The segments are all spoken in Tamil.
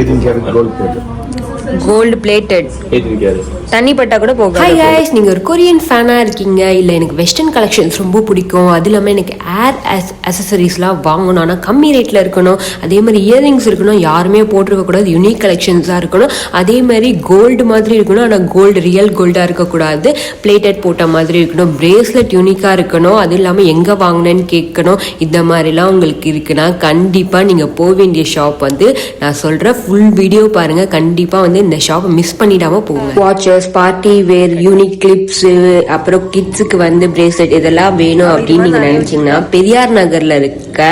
18 karat gold plated. Gold plated, தண்ணி பட்டா கூட போகும். ஹாய் கைஸ், நீங்கள் ஒரு கொரியன் ஃபேனாக இருக்கீங்க, இல்லை எனக்கு வெஸ்டர்ன் கலெக்ஷன்ஸ் ரொம்ப பிடிக்கும், அது இல்லாமல் எனக்கு ஏர் அசசரிஸ்லாம் வாங்கணும், ஆனால் கம்மி ரேட்டில் இருக்கணும், அதே மாதிரி இயரிங்ஸ் இருக்கணும், யாருமே போட்டிருக்கக்கூடாது, யூனிக் கலெக்ஷன்ஸாக இருக்கணும், அதே மாதிரி கோல்டு மாதிரி இருக்கணும், ஆனால் கோல்டு ரியல் கோல்டாக இருக்கக்கூடாது, பிளேட்டட் போட்ட மாதிரி இருக்கணும், பிரேஸ்லெட் யூனிக்காக இருக்கணும், அது இல்லாமல் எங்கே வாங்கினேன்னு கேட்கணும், இந்த மாதிரிலாம் உங்களுக்கு இருக்குன்னா கண்டிப்பாக நீங்கள் போக வேண்டிய ஷாப் வந்து நான் சொல்கிறேன். ஃபுல் வீடியோ பாருங்கள், கண்டிப்பாக வந்து இந்த ஷாப்பை மிஸ் பண்ணிடாம போங்க. Watches, party wear, unique clips, அப்புறம் கிட்ஸுக்கு வந்து பிரேஸ்லெட் இதெல்லாம் வேணும் அப்படின்னு நீங்க நினைச்சீங்கன்னா பெரியார் நகர்ல இருக்க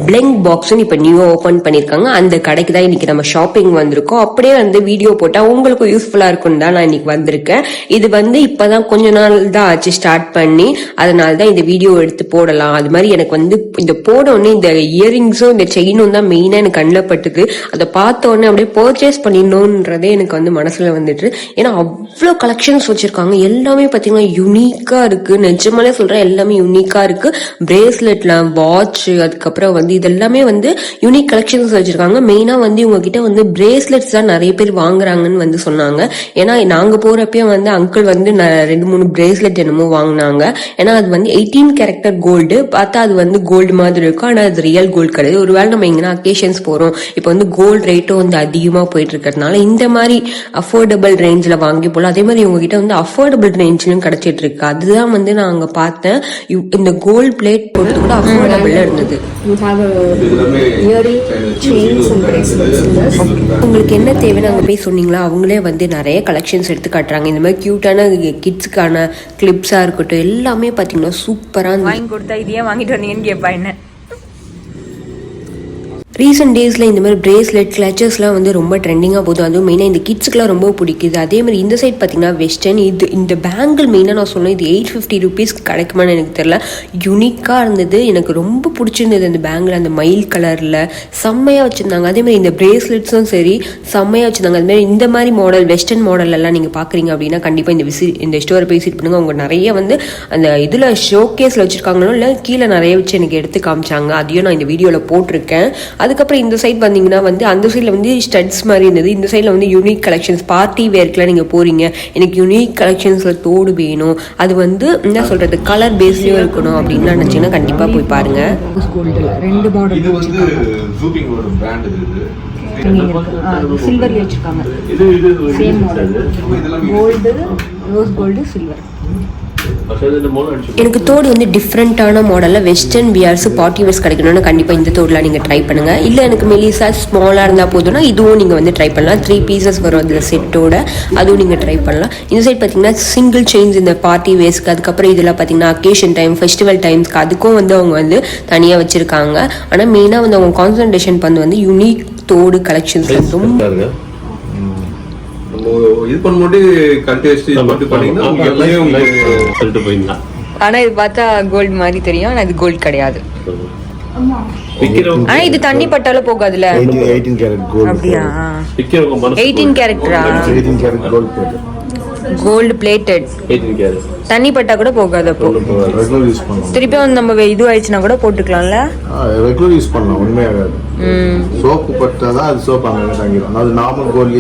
பிளிங்க் பாக்ஸ்னு இப்போ நியூவாக ஓப்பன் பண்ணியிருக்காங்க. அந்த கடைக்கு தான் இன்னைக்கு நம்ம ஷாப்பிங் வந்திருக்கோம். அப்படியே வந்து வீடியோ போட்டால் உங்களுக்கும் யூஸ்ஃபுல்லாக இருக்குன்னு தான் நான் இன்னைக்கு வந்திருக்கேன். இது வந்து இப்போதான் கொஞ்ச நாள் தான் ஆச்சு ஸ்டார்ட் பண்ணி, அதனால தான் இந்த வீடியோ எடுத்து போடலாம். அது மாதிரி எனக்கு வந்து இந்த போடவுடனே இந்த இயரிங்ஸும் இந்த செயினும் தான் மெயினாக எனக்கு கண்ணில் பட்டுது. அதை பார்த்த உடனே அப்படியே பர்ச்சேஸ் பண்ணிடணுன்றதே எனக்கு வந்து மனசுல வந்துட்டு. ஏன்னா அவ்வளோ கலெக்ஷன்ஸ் வச்சிருக்காங்க, எல்லாமே பார்த்தீங்கன்னா யூனிக்கா இருக்கு. நிஜமாலே சொல்றேன், எல்லாமே யூனிக்கா இருக்கு. பிரேஸ்லெட்ல வாட்ச், அதுக்கப்புறம் வந்து இதெல்லாமே வந்து யூனிக் கலெக்ஷன்ஸ் வச்சிருக்காங்க. மெயினா வந்து உங்ககிட்ட வந்து பிரேஸ்லெட்ஸ் தான் நிறைய பேர் வாங்குறாங்கன்னு வந்து சொன்னாங்க. ஏன்னா நாங்க போறப்பயும் வந்து அங்கிள் வந்து 2-3 பிரேஸ்லெட் என்னமோ வாங்கினாங்க. ஏன்னா அது வந்து 18 கேரக்டர் கோல்டு, பார்த்தா அது வந்து கோல்டு மாதிரி இருக்கும், ஆனா அது ரியல் கோல்டு கிடையாது. ஒருவேளை நம்ம எங்கன்னா அக்கேஷன்ஸ் போறோம், இப்போ வந்து கோல்டு ரேட்டும் வந்து அதிகமா போயிட்டு இருக்கிறதுனால இந்த மாதிரி அஃபோர்டபுள் ரேஞ்சில் வாங்கி போல. அதே மாதிரி உங்ககிட்ட வந்து அஃபோர்டபுள் ரேஞ்சிலும் கிடைச்சிட்டு இருக்கு. அதுதான் வந்து நான் அங்க பார்த்தேன். இந்த கோல்டு பிளேட் போட்டது கூட அஃபோர்டபுள் இருந்தது. உங்களுக்கு என்ன தேவைன்னு அங்கே போய் சொன்னீங்களா, அவங்களே வந்து நிறைய கலெக்ஷன்ஸ் எடுத்து காட்டுறாங்க. இந்த மாதிரி கியூட்டான கிட்ஸுக்கான கிளிப்ஸா இருக்கட்டும், எல்லாமே பார்த்தீங்கன்னா சூப்பரா வாங்கி கொடுத்தா இதையே வாங்கிட்டு வந்தீங்கன்னு கேட்பா என்ன. ரீசெண்ட் டேஸில் இந்த மாதிரி பிரேஸ்லெட் கிளச்சஸ்லாம் வந்து ரொம்ப ட்ரெண்டிங்காக போதும். அதுவும் மெயினாக இந்த கிட்ஸுக்குலாம் ரொம்ப பிடிக்குது. அதே மாதிரி இந்த சைட் பார்த்தீங்கன்னா வெஸ்டர்ன், இந்த பேங்கிள் மெயினாக நான் சொன்னேன், இது 850 ருபீஸ்க்கு கிடைக்குமான்னு எனக்கு தெரியல. யூனிக்காக இருந்தது, எனக்கு ரொம்ப பிடிச்சிருந்தது. அந்த பேங்கிள் அந்த மயில் கலரில் செம்மையாக வச்சுருந்தாங்க. அதே மாதிரி இந்த பிரேஸ்லெட்ஸும் சரி செம்மையாக வச்சுருந்தாங்க. அதுமாதிரி இந்த மாதிரி மாடல் வெஸ்டர்ன் மாடலெல்லாம் நீங்கள் பார்க்குறீங்க அப்படின்னா கண்டிப்பாக இந்த ஸ்டோரை போய் விசிட் பண்ணுங்கள். அவங்க நிறைய வந்து அந்த இதில் ஷோகேஸில் வச்சுருக்காங்களோ இல்லை கீழே நிறைய வச்சு எனக்கு எடுத்து காமிச்சாங்க. அதையும் நான் இந்த வீடியோவில் போட்டிருக்கேன். அதுக்கப்புறம் இந்த சைட் வந்தீங்கன்னா வந்து அந்த சைடில் வந்து ஸ்டட்ஸ் மாதிரி இருந்தது, இந்த சைடில் வந்து யூனிக் கலெக்ஷன்ஸ். பார்ட்டி வேர்க்குலாம் நீங்கள் போறீங்க, எனக்கு யூனிக் கலெக்ஷன்ஸில் தோடு வேணும், அது வந்து என்ன சொல்கிறது கலர் பேஸ்லேயும் இருக்கணும் அப்படின்னு நினச்சிங்கன்னா கண்டிப்பாக போய் பாருங்க. ரெண்டு மாடல் சில்வர் வச்சிருக்காங்க, same model gold, rose gold, silver. எனக்கு தோடு வந்து டிஃப்ரெண்ட்டான மாடலில் வெஸ்டர்ன் வியர்ஸ் பார்ட்டி வேர்ஸ் கிடைக்கணும்னு கண்டிப்பாக இந்த தோடுலாம் நீங்கள் ட்ரை பண்ணுங்கள். இல்லை எனக்கு மெலிசா ஸ்மாலாக இருந்தால் போதும்னா இதுவும் நீங்கள் வந்து ட்ரை பண்ணலாம். 3 பீசஸ் வரும் அதில் செட்டோட, அதுவும் நீங்கள் ட்ரை பண்ணலாம். இந்த சைட் பார்த்தீங்கன்னா சிங்கிள் செயின்ஸ் இந்த பார்ட்டி வேர்ஸ்க்கு, அதுக்கப்புறம் இதில் பார்த்தீங்கன்னா அக்கேஷன் டைம், ஃபெஸ்டிவல் டைம்ஸ்க்கு அதுக்கும் வந்து அவங்க வந்து தனியாக வச்சுருக்காங்க. ஆனால் மெயினாக வந்து அவங்க கான்சன்ட்ரேஷன் வந்து யூனிக் தோடு கலெக்ஷன்ஸ் வந்து இது பண்ணும்போது கண்டெஸ்ட் இது மட்டும் பண்ணீங்கன்னா உங்களுக்கு எல்லாமே சொல்லிட்டு போயிடலாம். ஆனா இது பார்த்தா கோல்டு மாதிரி தெரியும், ஆனா இது கோல்டு கிடையாது. ஆனா இது தண்ணி பட்டாலும் போகாதுல. 18 karat gold. அப்படியா? 18 கேரக்டரா? 18 karat gold plated. Gold plated, தண்ணி பட்டா கூட போகாது. அப்போ ரெகுலர் யூஸ் பண்ணலாம். திருப்பி வந்து நம்ம இது ஆயிடுச்சுன்னா கூட போட்டுக்கலாம்ல. ரெகுலர் யூஸ் பண்ணலாம், உண்மையாகாது. சோப்பு பட்டா அது சோப் அங்க தங்கிடும். அது normal gold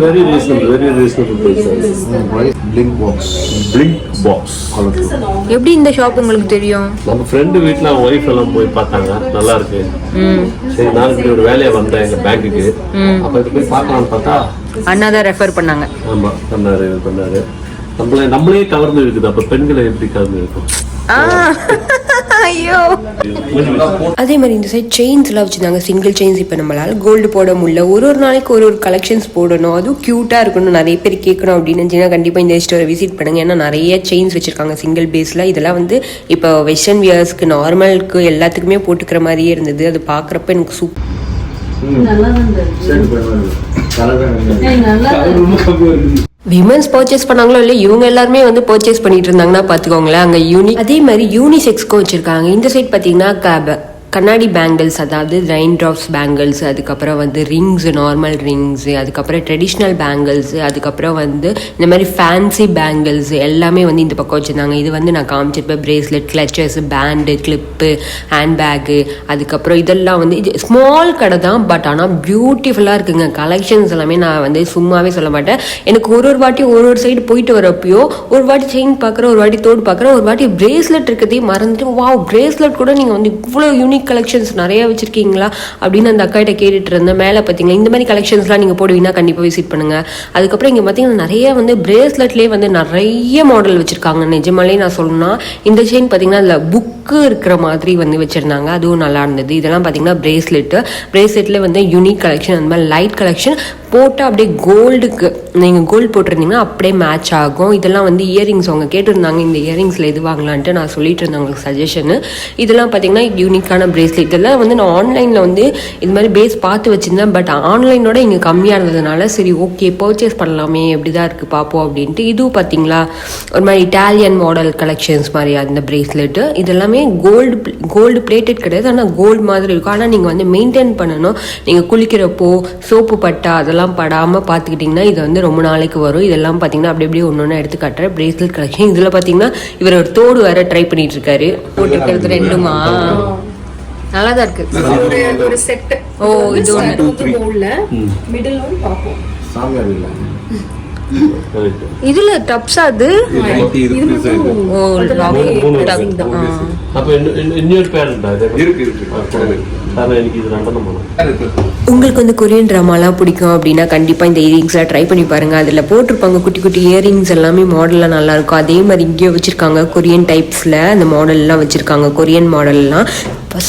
very reasonable price. Blink box. எப்படி இந்த ஷாப் உங்களுக்கு தெரியும்? நம்ம ஃப்ரெண்டு வீட்டுல அவங்க ஒய்ஃப் எல்லாம் போய் பார்த்தாங்க, நல்லா இருக்கு. சரி நாளைக்கு ஒரு வேலையா வந்தேன் எங்க பேங்க்குக்கு, அப்ப இது போய் பார்க்கலாம்னு பார்த்தா அண்ணா தான் ரெஃபர் பண்ணாங்க. ஆமா பண்ணாரு. நம்மளே கவர்ந்து இருக்குது. அப்ப பெண்களை எப்படி கவர்ந்து இருக்கும்? ஐயோ. அதே மாதிரி இந்த சைட் செயின்ஸ் எல்லாம் வச்சிருந்தாங்க, சிங்கிள் செயின்ஸ். இப்போ நம்மளால கோல்டு போட முடியல, ஒரு நாளைக்கு ஒரு கலெக்ஷன்ஸ் போடணும், அதுவும் கியூட்டா இருக்கணும், நிறைய பேர் கேட்கணும் அப்படின்னு நினைச்சீங்கன்னா கண்டிப்பா இந்த ஸ்டோரை விசிட் பண்ணுங்க. ஏன்னா நிறைய செயின்ஸ் வச்சிருக்காங்க சிங்கிள் பேஸ்ல. இதெல்லாம் வந்து இப்போ வெஸ்டர்ன் வியர்ஸ்க்கு, நார்மலுக்கு எல்லாத்துக்குமே போட்டுக்கிற மாதிரியே இருந்தது. அது பாக்குறப்ப எனக்கு சூப்பர். விமன்ஸ் பர்ச்சேஸ் பண்ணாங்களோ இல்லை, இவங்க எல்லாருமே வந்து பர்ச்சேஸ் பண்ணிட்டு இருந்தாங்கன்னா பார்த்துக்கோங்களேன். அங்கே அதே மாதிரி யூனிசெக்ஸ்க்கும் வச்சிருக்காங்க. இந்த சைட் பார்த்தீங்கன்னா கண்ணாடி பேங்கிள்ஸ், அதாவது ரெயின் ட்ராப்ஸ் பேங்கிள்ஸ், அதுக்கப்புறம் வந்து ரிங்ஸு, நார்மல் ரிங்ஸு, அதுக்கப்புறம் ட்ரெடிஷ்னல் பேங்கிள்ஸு, அதுக்கப்புறம் வந்து இந்த மாதிரி ஃபேன்சி பேங்கிள்ஸ் எல்லாமே வந்து இந்த பக்கம் வச்சுருந்தாங்க. இது வந்து நான் காமிச்சிருப்பேன், bracelet, clutches, band, clip, handbag, அதுக்கப்புறம் இதெல்லாம் வந்து இது ஸ்மால் கடை தான், பட் ஆனால் பியூட்டிஃபுல்லாக இருக்குங்க. கலெக்ஷன்ஸ் எல்லாமே நான் வந்து சும்மாவே சொல்ல மாட்டேன். எனக்கு ஒரு வாட்டி ஒரு சைடு போயிட்டு வரப்போ ஒரு வாட்டி செயின் பார்க்குறேன், ஒரு வாட்டி தோடு பார்க்குறேன், ஒரு வாட்டி பிரேஸ்லெட் இருக்கிறதே மறந்துட்டு, வாவ் பிரேஸ்லெட் கூட நீங்கள் வந்து இவ்வளோ யூனிக் கலெக்ஷன்ஸ் நிறைய வச்சிருக்கீங்களா அப்படின்னு அந்த அக்காட்ட கேட்டுட்டு இருந்தேன். மேலே பார்த்தீங்களா இந்த மாதிரி கலெக்ஷன்ஸ்லாம் நீங்கள் போடுவீங்கன்னா கண்டிப்பாக விசிட் பண்ணுங்க. அதுக்கப்புறம் இங்கே பார்த்தீங்கன்னா நிறைய வந்து பிரேஸ்லெட்லேயே வந்து நிறைய மாடல் வச்சிருக்காங்க. நிஜமாலே நான் சொல்லணும்னா இந்த செயின் பார்த்தீங்கன்னா அதில் புக்கு இருக்கிற மாதிரி வந்து வச்சிருந்தாங்க, அதுவும் நல்லா இருந்தது. இதெல்லாம் பார்த்தீங்கன்னா பிரேஸ்லெட்ல வந்து யூனிக் கலெக்ஷன், அந்த மாதிரி லைட் கலெக்ஷன் போட்டால் அப்படியே கோல்டுக்கு நீங்கள் கோல்டு போட்டிருந்தீங்கன்னா அப்படியே மேட்ச் ஆகும். இதெல்லாம் வந்து இயரிங்ஸ் அவங்க கேட்டிருந்தாங்க, இந்த இயரிங்ஸில் எது வாங்கலான்ட்டு நான் சொல்லிட்டு இருந்தேன் உங்களுக்கு சஜஷனு. இதெல்லாம் பார்த்தீங்கன்னா யூனிக்கான பிரேஸ்லெட். இதெல்லாம் வந்து நான் ஆன்லைனில் வந்து இது மாதிரி பேஸ் பார்த்து வச்சுருந்தேன், பட் ஆன்லைனோட இங்கே கம்மியாக இருந்ததுனால சரி ஓகே பர்ச்சேஸ் பண்ணலாமே, எப்படி தான் இருக்குது பார்ப்போம் அப்படின்ட்டு. இதுவும் பார்த்தீங்களா ஒரு மாதிரி இட்டாலியன் மாடல் கலெக்ஷன்ஸ் மாதிரி அந்த பிரேஸ்லெட்டு. இதெல்லாமே கோல்டு பிளேட்டட் கிடையாது, ஆனால் கோல்டு மாதிரி இருக்கும். ஆனால் நீங்கள் வந்து மெயின்டைன் பண்ணணும். நீங்கள் குளிக்கிறப்போ சோப்பு பட்டா அதெல்லாம் படாமல் பார்த்துக்கிட்டிங்கன்னா இது வந்து ரொம்ப நாளைக்கு வரும். இதெல்லாம் பார்த்தீங்கன்னா அப்படி அப்படியே ஒன்று ஒன்று எடுத்து காட்டுறேன் பிரேஸ்லெட் கலெக்ஷன். இதில் பார்த்தீங்கன்னா இவர் ஒரு தோடு வேற ட்ரை பண்ணிட்டு இருக்காரு. போட்டிருக்கிறது ரெண்டுமா நல்லா தான் இருக்கு. ஒரு செட். ஓ இது கோல்ட்ல மிடில் ஒன் பாப்போம். சாமியார் இல்லை இதுல டப்ஸ் அது. ஓ அப்ப இன்னொரு பேர் இருக்கு. எனக்கு இது ரெண்டும் உங்களுக்கு வந்து கொரியன் ட்ராமாலாம் பிடிக்கும் அப்படின்னா கண்டிப்பாக இந்த இயரிங்ஸ்லாம் ட்ரை பண்ணி பாருங்கள். அதில் போட்டிருப்பாங்க குட்டி குட்டி இயரிங்ஸ் எல்லாமே மாடல்லாம் நல்லாயிருக்கும். அதே மாதிரி இங்கேயே வச்சுருக்காங்க கொரியன் டைப்ஸில் அந்த மாடல்லாம் வச்சுருக்காங்க, கொரியன் மாடல்லாம்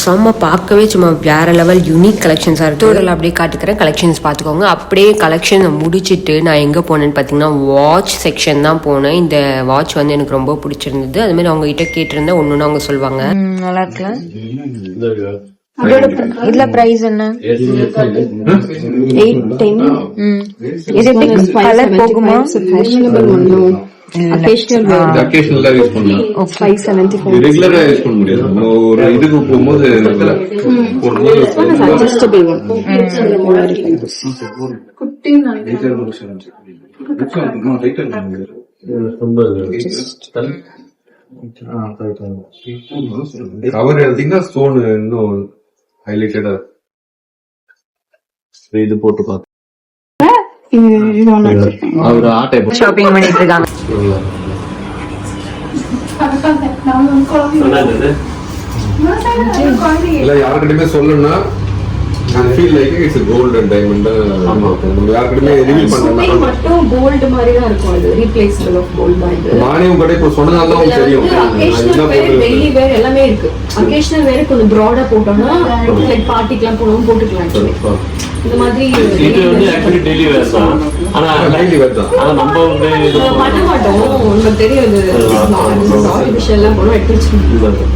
செம்ம பார்க்கவே சும்மா வேறு லெவல் யூனிக் கலெக்ஷன்ஸாக இருக்குது. டோட்டல் அப்படியே காட்டுக்கிறேன், கலெக்ஷன்ஸ் பார்த்துக்கோங்க. அப்படியே கலெக்ஷனை முடிச்சுட்டு நான் எங்கே போனேன்னு பார்த்தீங்கன்னா வாட்ச் செக்ஷன் தான் போனேன். இந்த வாட்ச் வந்து எனக்கு ரொம்ப பிடிச்சிருந்தது. அதுமாதிரி அவங்ககிட்ட கேட்டிருந்தேன், ஒன்று அவங்க சொல்லுவாங்க. நல்லா இருக்கலாம். இதுல பிரைஸ் என்ன? 810. இது கலர் போகுமா? அகேஷனலா யூஸ் பண்ணலாம். 574 ரெகுலரா யூஸ் பண்ண முடியாது. ஒரு இதுக்கு போகும்போது அட்ஜஸ்டபிள் ஒன். குட்டி கவர் எடுத்தீங்கன்னா ஸ்டோன் இன்னும் ஹைலைட்டடா இது போட்டு பார்த்து அவர் ஆட்டை ஷாப்பிங் பண்ணிட்டு இருக்காங்க. இல்ல யாருக்கிட்டயுமே சொல்லணும்னா feel like it's a gold and diamond. ஆமா நம்ம யாருக்கிட்டயுமே ரிவீல் பண்ணலாம். மட்டும் கோல்ட் மாதிரி தான் இருக்கும். அது ரீப்ளேசபிள் ஆஃப் கோல்ட் தான். இது மானியம் கூட இப்ப சொன்னதால தான் தெரியும். அகேஷனல் வேர், டெய்லி வேர் எல்லாமே இருக்கு. அகேஷனல் வேர் கொஞ்சம் broad-ஆ போட்டோம்னா லைக் பார்ட்டிக்குலாம் போடுவோம், போட்டுக்கலாம். இந்த மாதிரி இது வந்து ஆக்சுவலி டெய்லி வேர் தான். ஆனா டெய்லி வேர் தான். ஆனா நம்ம வந்து பண்ண மாட்டோம். உங்களுக்கு தெரியும் இது ஆர்டிஃபிஷியல் எல்லாம் போடுவோம், எடுத்து வச்சுக்கணும்.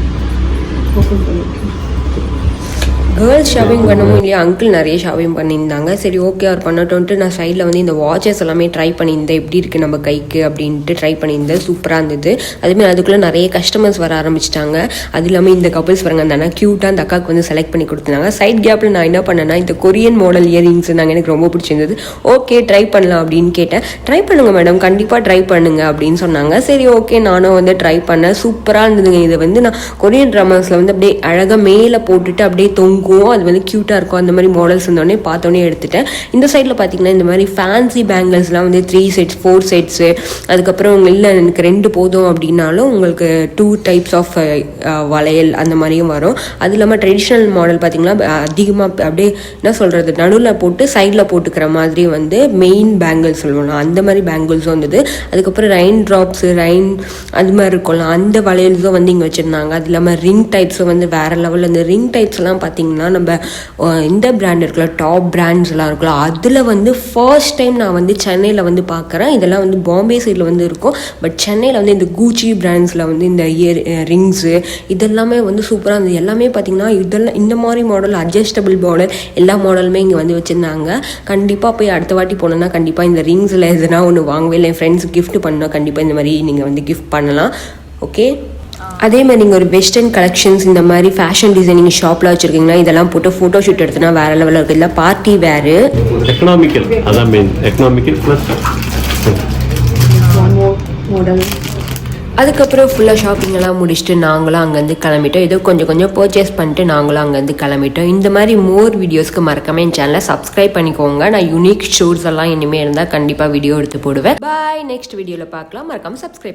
கேர்ள்ஸ் ஷாப்பிங் பண்ணவும் இல்லையா, அங்கிள் நிறைய ஷாப்பிங் பண்ணியிருந்தாங்க. சரி ஓகே அவர் பண்ணட்டோன்ட்டு நான் சைடில் வந்து இந்த வாட்சஸ் எல்லாமே ட்ரை பண்ணியிருந்தேன், எப்படி இருக்குது நம்ம கைக்கு அப்படின்ட்டு ட்ரை பண்ணியிருந்தேன். சூப்பராக இருந்தது. அதுமாதிரி அதுக்குள்ளே நிறைய கஸ்டமர்ஸ் வர ஆரம்பிச்சிட்டாங்க. அது இல்லாமல் இந்த கப்பிள்ஸ் வரங்க அந்த அண்ணா க்யூட்டாக அந்த அக்காவுக்கு வந்து செலக்ட் பண்ணி கொடுத்துருந்தாங்க. சைட் கேப்பில் நான் என்ன பண்ணேன்னா இந்த கொரியன் மாடல் இயரிங்ஸ் நாங்கள் எனக்கு ரொம்ப பிடிச்சிருந்தது. ஓகே ட்ரை பண்ணலாம் அப்படின்னு கேட்டேன். ட்ரை பண்ணுங்கள் மேடம், கண்டிப்பாக ட்ரை பண்ணுங்க அப்படின்னு சொன்னாங்க. சரி ஓகே நானும் வந்து ட்ரை பண்ணேன். சூப்பராக இருந்ததுங்க. இதை வந்து நான் கொரியன் ட்ராமாஸில் வந்து அப்படியே அழகாக மேலே போட்டுட்டு அப்படியே தொங்கும், அது வந்து க்யூட்டாக இருக்கும். அந்த மாதிரி மாடல்ஸ் இருந்தோடனே பார்த்தோன்னே எடுத்துட்டேன். இந்த சைடில் பார்த்தீங்கன்னா இந்த மாதிரி ஃபேன்சி பேங்கிள்ஸ்லாம் வந்து 3 செட்ஸ் 4 செட்ஸு, அதுக்கப்புறம் இல்லை எனக்கு 2 போதும் அப்படின்னாலும் உங்களுக்கு 2 டைப்ஸ் ஆஃப் வளையல் அந்த மாதிரியும் வரும். அது இல்லாமல் ட்ரெடிஷ்னல் மாடல் பார்த்தீங்கன்னா அதிகமாக அப்படியே என்ன சொல்கிறது நடுவில் போட்டு சைடில் போட்டுக்கிற மாதிரி வந்து மெயின் பேங்கிள்ஸ் சொல்லுவோம், அந்த மாதிரி பேங்கிள்ஸும் வந்தது. அதுக்கப்புறம் ரெயின் ட்ராப்ஸு அது மாதிரி இருக்கும்ல அந்த வளையல்ஸும் வந்து இங்கே வச்சுருந்தாங்க. அது இல்லாமல் ரிங் டைப்ஸும் வந்து வேறு லெவலில். அந்த ரிங் டைப்ஸ்லாம் பார்த்தீங்கன்னா நம்ம இந்த பிராண்ட் இருக்குல்ல, டாப் பிராண்ட்ஸ்லாம் இருக்குல்ல, அதில் வந்து ஃபர்ஸ்ட் டைம் நான் வந்து சென்னையில் வந்து பார்க்குறேன். இதெல்லாம் வந்து பாம்பே சைடில் வந்து இருக்கும், பட் சென்னையில் வந்து இந்த கூச்சி பிராண்ட்ஸில் வந்து இந்த ரிங்ஸு இதெல்லாமே வந்து சூப்பராக இருந்தது. எல்லாமே பார்த்தீங்கன்னா இதெல்லாம் இந்த மாதிரி மாடல், அட்ஜஸ்டபிள் மாடல் எல்லா மாடலுமே இங்கே வந்து வச்சுருந்தாங்க. கண்டிப்பாக போய் அடுத்த வாட்டி போனோன்னா கண்டிப்பாக இந்த ரிங்ஸில் எதுனா ஒன்று வாங்கவே இல்லை, என் ஃப்ரெண்ட்ஸுக்கு கிஃப்ட் பண்ணால் கண்டிப்பாக இந்த மாதிரி நீங்கள் வந்து கிஃப்ட் பண்ணலாம். ஓகே அதே மாதிரி நீங்கள் ஒரு வெஸ்டர்ன் கலெக்ஷன்ஸ் இந்த மாதிரி ஃபேஷன் டிசைனிங் ஷாப்ல வச்சிருக்கீங்கன்னா இதெல்லாம் போட்டு ஃபோட்டோ ஷூட் எடுத்தனா வேற லெவலில் இருக்குது. இல்லை பார்ட்டி வேறு எக்கனாமிக்கல், அதான் மெயின். Economical plus model. அதுக்கப்புறம் ஃபுல்லாக ஷாப்பிங் எல்லாம் முடிச்சுட்டு நாங்களும் அங்கேருந்து கிளம்பிட்டோம். ஏதோ கொஞ்சம் பர்ச்சேஸ் பண்ணிட்டு நாங்களும் அங்கேருந்து கிளம்பிட்டோம். இந்த மாதிரி மோர் வீடியோஸ்க்கு மறக்காம என் சேனலை சப்ஸ்கிரைப் பண்ணிக்கோங்க. நான் யூனிக் ஷோர்ஸ் எல்லாம் இனிமேல் இருந்தால் கண்டிப்பாக வீடியோ எடுத்து போடுவேன். பாய், நெக்ஸ்ட் வீடியோவில் பார்க்கலாம். மறக்காம சப்ஸ்கிரைப்